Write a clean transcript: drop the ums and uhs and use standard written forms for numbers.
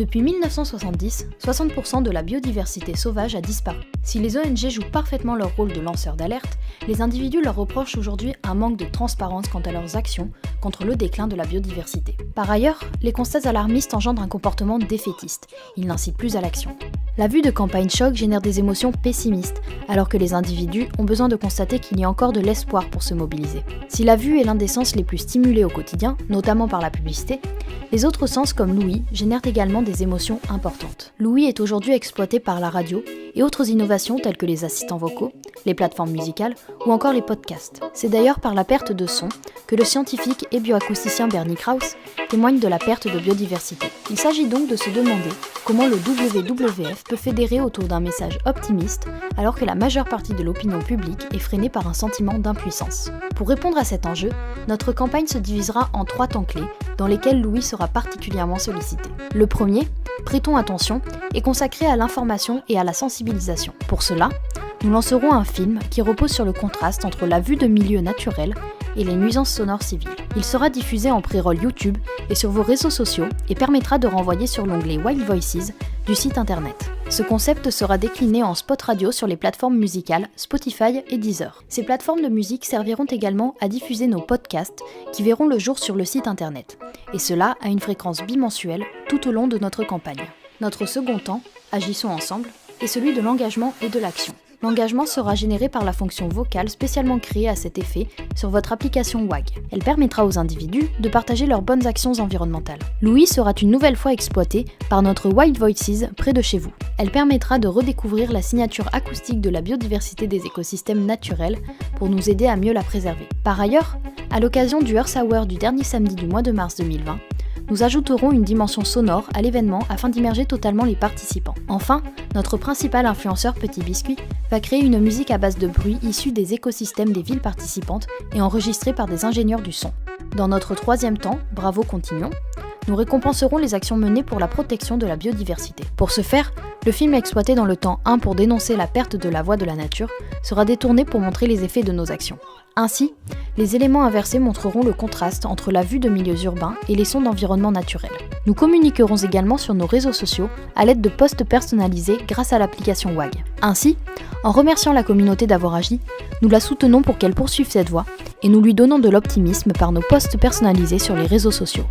Depuis 1970, 60% de la biodiversité sauvage a disparu. Si les ONG jouent parfaitement leur rôle de lanceurs d'alerte, les individus leur reprochent aujourd'hui un manque de transparence quant à leurs actions contre le déclin de la biodiversité. Par ailleurs, les constats alarmistes engendrent un comportement défaitiste. Ils n'incitent plus à l'action. La vue de campagnes choc génère des émotions pessimistes, alors que les individus ont besoin de constater qu'il y a encore de l'espoir pour se mobiliser. Si la vue est l'un des sens les plus stimulés au quotidien, notamment par la publicité, les autres sens comme l'ouïe génèrent également des émotions importantes. L'ouïe est aujourd'hui exploité par la radio et autres innovations telles que les assistants vocaux, les plateformes musicales ou encore les podcasts. C'est d'ailleurs par la perte de son que le scientifique et bioacousticien Bernie Krause témoigne de la perte de biodiversité. Il s'agit donc de se demander comment le WWF peut fédérer autour d'un message optimiste alors que la majeure partie de l'opinion publique est freinée par un sentiment d'impuissance. Pour répondre à cet enjeu, notre campagne se divisera en 3 temps clés dans lesquels l'ouïe sera particulièrement sollicité. Le premier, prêtons attention, est consacré à l'information et à la sensibilisation. Pour cela, nous lancerons un film qui repose sur le contraste entre la vue de milieux naturels et les nuisances sonores civiles. Il sera diffusé en pré-roll YouTube et sur vos réseaux sociaux et permettra de renvoyer sur l'onglet Wild Voices du site internet. Ce concept sera décliné en spot radio sur les plateformes musicales Spotify et Deezer. Ces plateformes de musique serviront également à diffuser nos podcasts qui verront le jour sur le site internet, et cela à une fréquence bimensuelle tout au long de notre campagne. Notre second temps, Agissons ensemble, est celui de l'engagement et de l'action. L'engagement sera généré par la fonction vocale spécialement créée à cet effet sur votre application WAG. Elle permettra aux individus de partager leurs bonnes actions environnementales. L'ouïe sera une nouvelle fois exploitée par notre Wild Voices près de chez vous. Elle permettra de redécouvrir la signature acoustique de la biodiversité des écosystèmes naturels pour nous aider à mieux la préserver. Par ailleurs, à l'occasion du Earth Hour du dernier samedi du mois de mars 2020, nous ajouterons une dimension sonore à l'événement afin d'immerger totalement les participants. Enfin, notre principal influenceur Petit Biscuit va créer une musique à base de bruit issue des écosystèmes des villes participantes et enregistrée par des ingénieurs du son. Dans notre troisième temps, Bravo Continuons, nous récompenserons les actions menées pour la protection de la biodiversité. Pour ce faire, le film exploité dans le temps 1 pour dénoncer la perte de la voix de la nature sera détourné pour montrer les effets de nos actions. Ainsi, les éléments inversés montreront le contraste entre la vue de milieux urbains et les sons d'environnement naturel. Nous communiquerons également sur nos réseaux sociaux à l'aide de posts personnalisés grâce à l'application WAG. Ainsi, en remerciant la communauté d'avoir agi, nous la soutenons pour qu'elle poursuive cette voie et nous lui donnons de l'optimisme par nos posts personnalisés sur les réseaux sociaux.